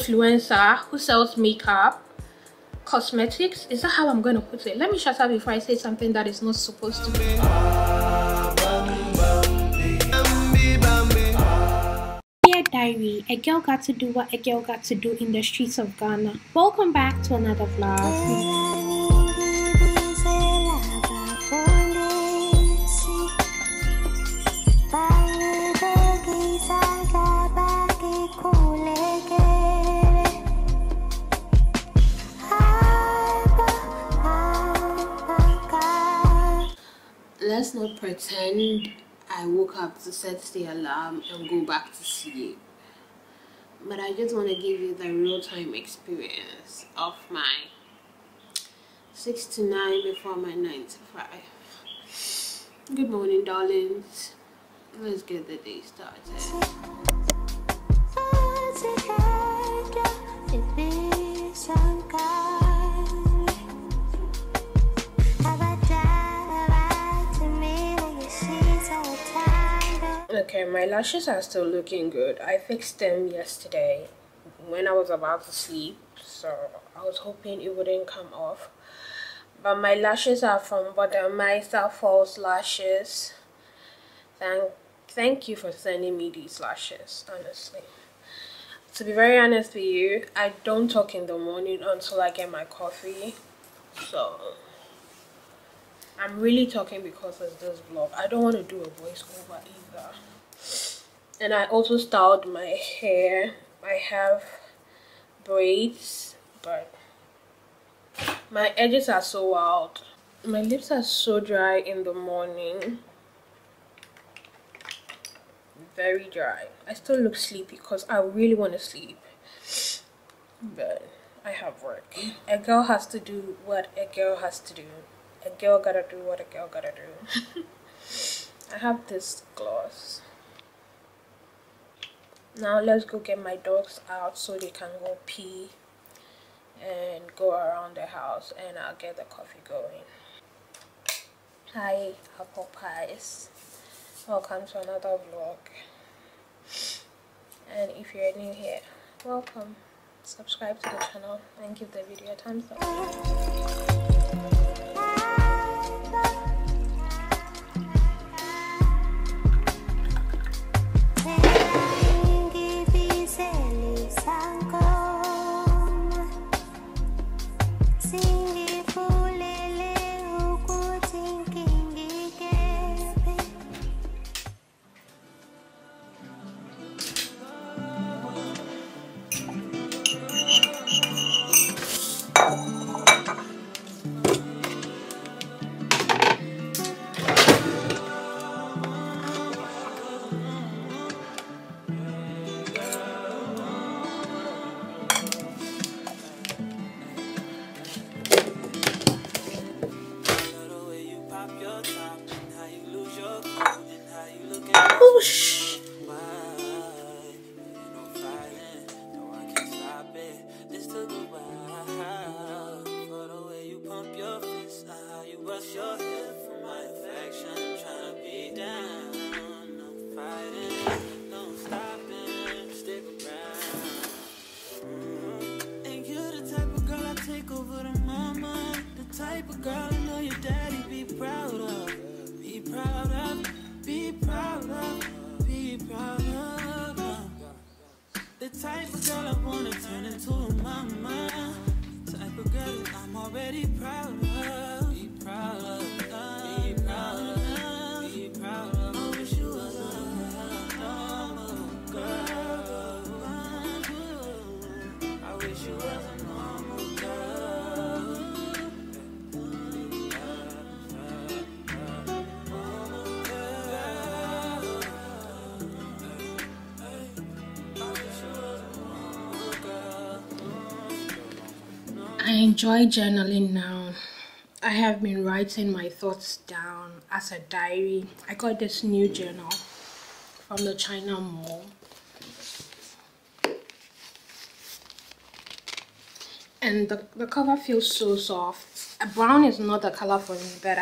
influencer who sells makeup, cosmetics. Is that how I'm going to put it? Let me shut up before I say something that is not supposed to be. Dear Diary, a girl got to do what a girl got to do in the streets of Ghana. Welcome back to another vlog. Let's not pretend I woke up to set the alarm and go back to sleep. But I just want to give you the real-time experience of my 6 to 9 before my 9 to 5. Good morning, darlings. Let's get the day started. Okay, my lashes are still looking good. I fixed them yesterday when I was about to sleep, so I was hoping it wouldn't come off. But my lashes are from Bodemeister Falls Lashes. Thank you for sending me these lashes, honestly. To be very honest with you, I don't talk in the morning until I get my coffee, so I'm really talking because of this vlog. I don't want to do a voiceover either. And I also styled my hair. I have braids, but my edges are so wild. My lips are so dry in the morning. Very dry. I still look sleepy because I really want to sleep, but I have work. A girl has to do what a girl has to do. A girl gotta do what a girl gotta do. I have this gloss. Now let's go get my dogs out so they can go pee and go around the house, and I'll get the coffee going. Hi apple pies, welcome to another vlog. And if you're new here, welcome. Subscribe to the channel and give the video a thumbs up. The type of girl I wanna turn into a mama. Type of girl I'm already proud of. Be proud of, be proud of, be proud of. I wish you was a normal girl. I wish you was a normal girl. I enjoy journaling now. I have been writing my thoughts down as a diary. I got this new journal from the China Mall. And the cover feels so soft. Brown is not the color for me, but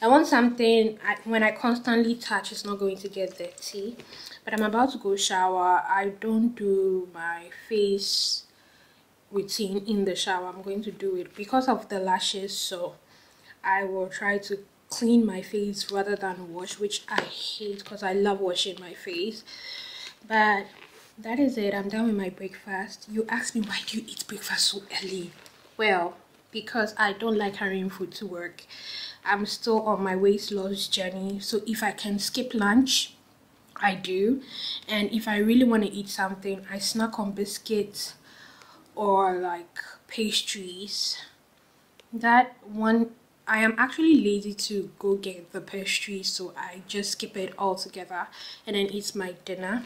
I want something when I constantly touch, it's not going to get dirty. But I'm about to go shower. I don't do my face routine in the shower. I'm going to do it because of the lashes, so I will try to clean my face rather than wash, which I hate because I love washing my face. But that is it. I'm done with my breakfast. You asked me, why do you eat breakfast so early? Well, because I don't like carrying food to work. I'm still on my weight loss journey, so if I can skip lunch, I do. And if I really want to eat something, I snack on biscuits or like pastries. That one, I am actually lazy to go get the pastries, so I just skip it altogether and then eat my dinner.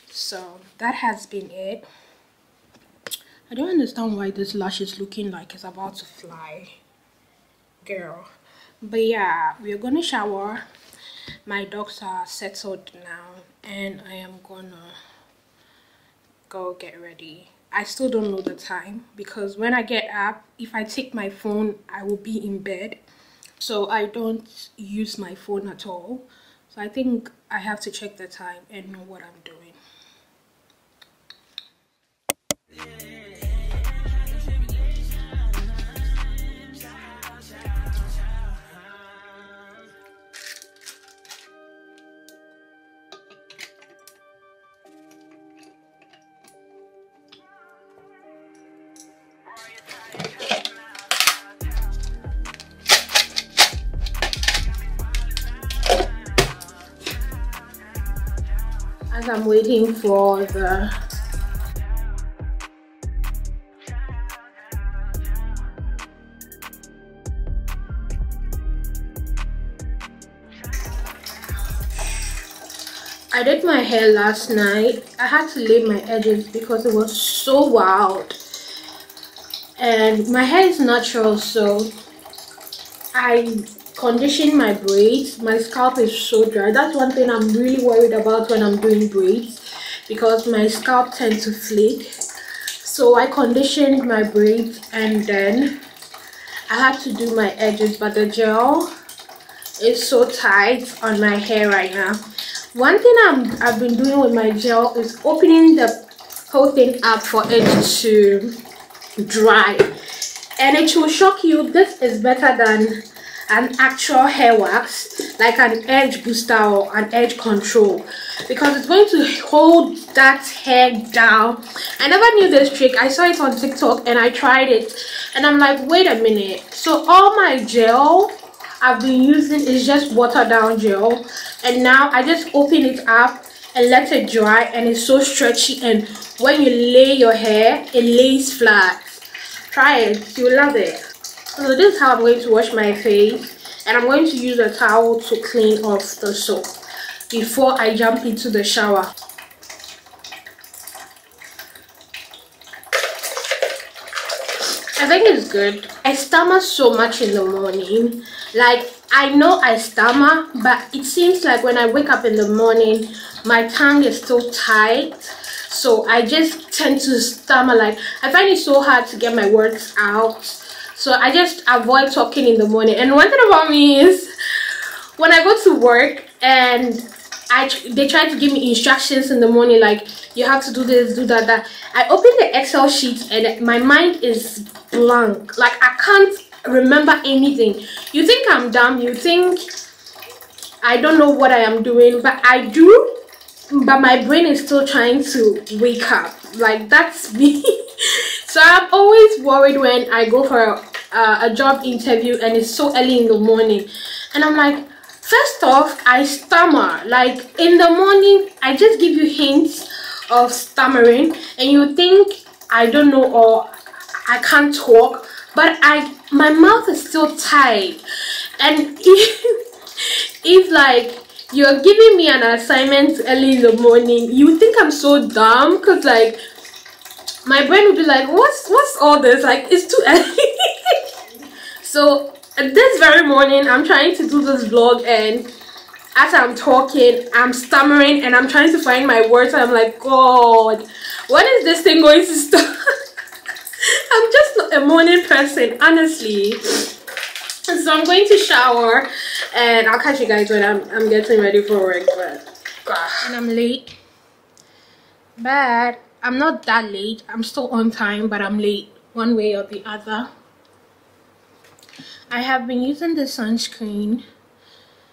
So that has been it. I don't understand why this lash is looking like it's about to fly, girl. But yeah, we're gonna shower. My dogs are settled now and I am gonna go get ready. I still don't know the time because when I get up, if I take my phone, I will be in bed. So I don't use my phone at all. So I think I have to check the time and know what I'm doing. As I'm waiting for the I did my hair last night. I had to leave my edges because it was so wild. And my hair is natural, so I conditioned my braids. My scalp is so dry. That's one thing I'm really worried about when I'm doing braids, because my scalp tends to flake. So I conditioned my braids and then I had to do my edges, but the gel is so tight on my hair right now. One thing I've been doing with my gel is opening the whole thing up for it to dry, and it will shock you. This is better than an actual hair wax, like an edge booster or an edge control, because it's going to hold that hair down. I never knew this trick. I saw it on TikTok and I tried it and I'm like, wait a minute. So all my gel I've been using is just watered down gel, and now I just open it up and let it dry, and it's so stretchy, and when you lay your hair, it lays flat. Try it, you'll love it. So this is how I'm going to wash my face, and I'm going to use a towel to clean off the soap before I jump into the shower. I think it's good. I stammer so much in the morning. Like, I know I stammer, but it seems like when I wake up in the morning, my tongue is still tight. So I just tend to stammer. Like, I find it so hard to get my words out. So I just avoid talking in the morning. And one thing about me is, when I go to work and they try to give me instructions in the morning, like, you have to do this, do that. I open the Excel sheet and my mind is blank. Like, I can't remember anything. You think I'm dumb, you think I don't know what I am doing, but I do, but my brain is still trying to wake up. Like, that's me. So I'm always worried when I go for a job interview and it's so early in the morning, and I'm like, first off, I stammer. Like, in the morning, I just give you hints of stammering and you think I don't know or I can't talk, but my mouth is still tight. And if like you're giving me an assignment early in the morning, you think I'm so dumb, because like my brain will be like, what's all this, like, it's too early. So this very morning I'm trying to do this vlog, and as I'm talking, I'm stammering and I'm trying to find my words, and I'm like, God, when is this thing going to stop? I'm just not a morning person, honestly. And so I'm going to shower And I'll catch you guys when I'm getting ready for work. But and I'm late. But I'm not that late. I'm still on time, but I'm late one way or the other. I have been using the sunscreen.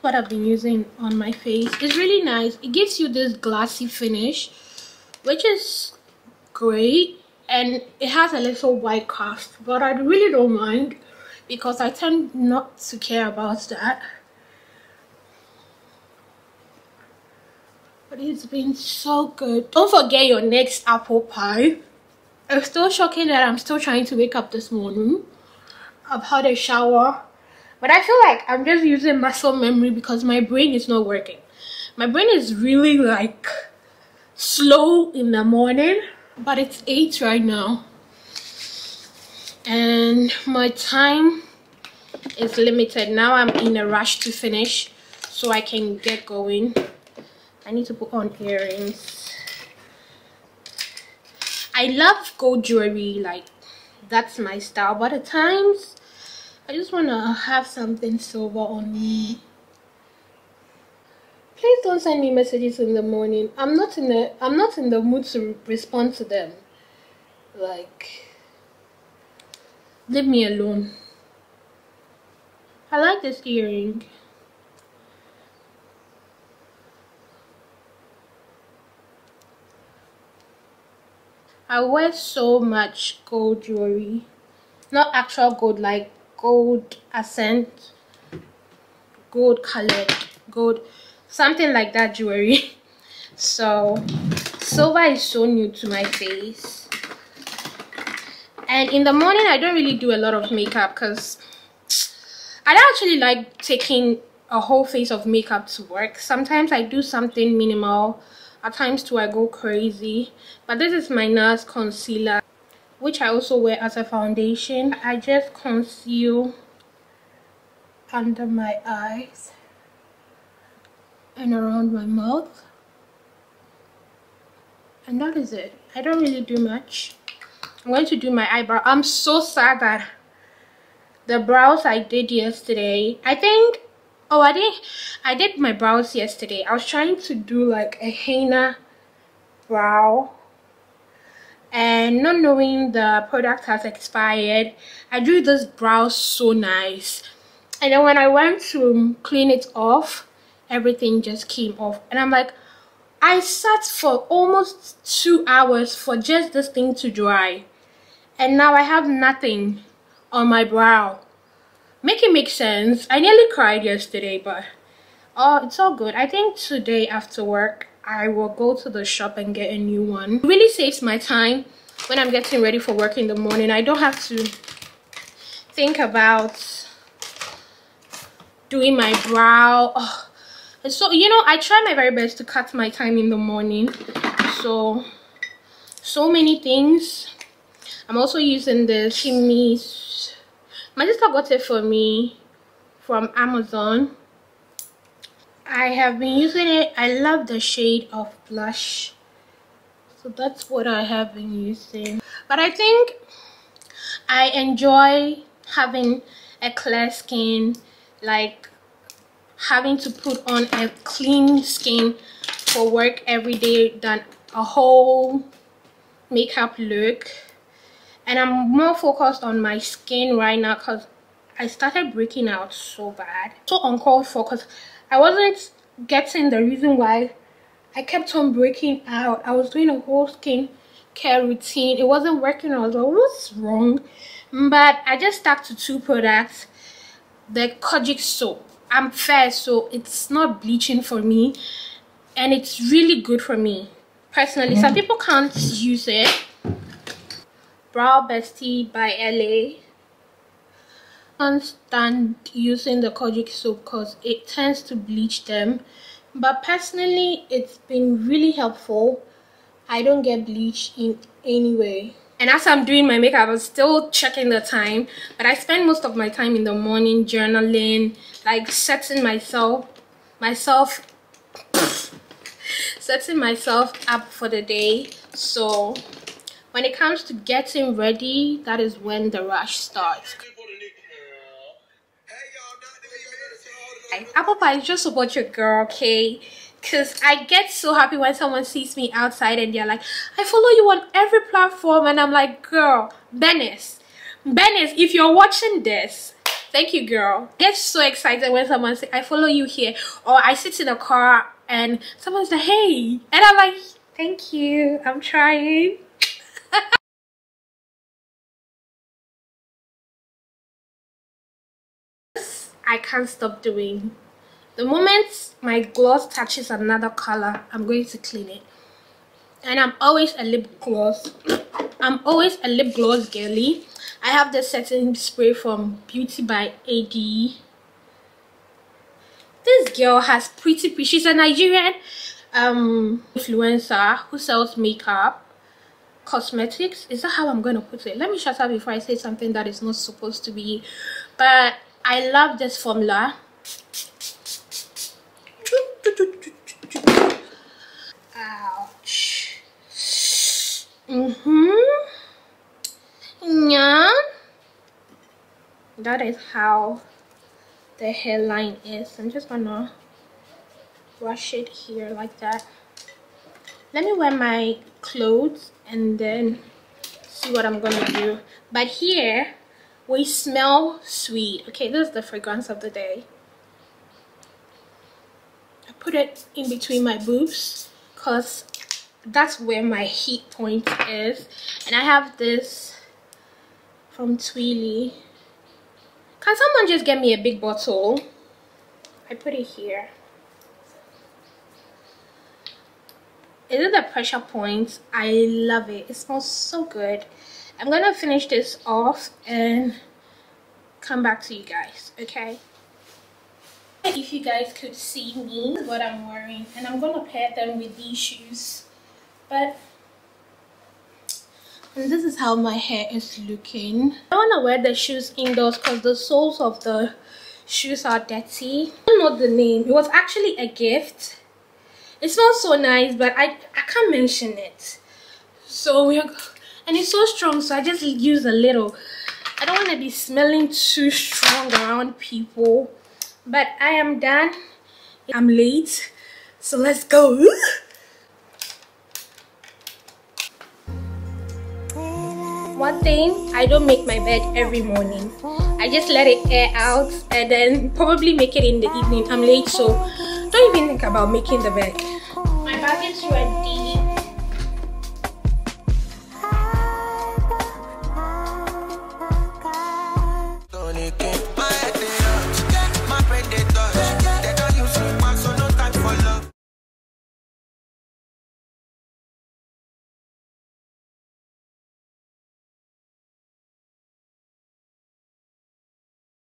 What I've been using on my face. It's really nice. It gives you this glassy finish, which is great, and it has a little white cast, but I really don't mind because I tend not to care about that. But it's been so good. Don't forget your next apple pie. It's still shocking that I'm still trying to wake up this morning. I've had a shower, but I feel like I'm just using muscle memory because my brain is not working. My brain is really like slow in the morning, but it's 8 right now. And my time is limited. Now I'm in a rush to finish so I can get going. I need to put on earrings. I love gold jewelry, like that's my style, but at times I just want to have something silver on me. Please don't send me messages in the morning. I'm not in the mood to respond to them. Like, leave me alone. I like this earring. I wear so much gold jewelry. Not actual gold, like gold accent, gold colored, gold, something like that jewelry. So silver is so new to my face. And in the morning I don't really do a lot of makeup because I don't actually like taking a whole face of makeup to work. Sometimes I do something minimal, at times too I go crazy. But this is my NARS concealer, which I also wear as a foundation. I just conceal under my eyes and around my mouth, and that is it. I don't really do much. I'm going to do my eyebrow. I'm so sad that the brows I did yesterday, I did my brows yesterday. I was trying to do like a henna brow, and not knowing the product has expired, I drew this brow so nice, and then when I went to clean it off, everything just came off. And I'm like, I sat for almost 2 hours for just this thing to dry, and now I have nothing on my brow. Make it make sense. I nearly cried yesterday, but oh, it's all good. I think today after work I will go to the shop and get a new one. It really saves my time when I'm getting ready for work in the morning. I don't have to think about doing my brow. Oh, and so, you know, I try my very best to cut my time in the morning. So many things. I'm also using this chemise. My sister got it for me from Amazon. I have been using it. I love the shade of blush, so that's what I have been using. But I think I enjoy having a clear skin, like having to put on a clean skin for work every day than a whole makeup look. And I'm more focused on my skin right now because I started breaking out so bad, so uncalled for, because I wasn't getting the reason why I kept on breaking out. I was doing a whole skin care routine. It wasn't working. I was like, what's wrong? But I just stuck to 2 products. The kojic soap. I'm fair, so it's not bleaching for me, and it's really good for me personally. Some people can't use it. Brow Bestie by LA. I can't stand using the kojic soap because it tends to bleach them, but personally it's been really helpful. I don't get bleached in any way. And as I'm doing my makeup, I was still checking the time, but I spend most of my time in the morning journaling, like setting myself up for the day. So when it comes to getting ready, that is when the rush starts. Apple pie is just about your girl, okay? Because I get so happy when someone sees me outside and they're like, I follow you on every platform, and I'm like, girl, Bennis, if you're watching this, thank you, girl. I get so excited when someone says, I follow you here, or I sit in a car and someone's like, hey, and I'm like, thank you, I'm trying. I can't stop doing. The moment my gloss touches another color, I'm going to clean it. And I'm always a lip gloss girly. I have this setting spray from Beauty by AD. This girl has pretty, she's a Nigerian influencer who sells makeup, cosmetics. Is that how I'm going to put it? Let me shut up before I say something that is not supposed to be. But I love this formula. Ouch. Yeah. That is how the hairline is. I'm just gonna brush it here like that. Let me wear my clothes and then see what I'm gonna do. But here we smell sweet. Okay, this is the fragrance of the day. I put it in between my boobs because that's where my heat point is. And I have this from Tweely. Can someone just get me a big bottle? I put it here. Is it the pressure point? I love it. It smells so good. I'm gonna finish this off and come back to you guys, okay? If you guys could see me, this is what I'm wearing, and I'm gonna pair them with these shoes. And this is how my hair is looking. I want to wear the shoes indoors because the soles of the shoes are dirty. I don't know the name. It was actually a gift. It smells so nice, but I can't mention it. So and it's so strong, so I just use a little. I don't want to be smelling too strong around people. But I am done. I'm late, so let's go. One thing, I don't make my bed every morning. I just let it air out and then probably make it in the evening. I'm late, so don't even think about making the bed. My bag is ready.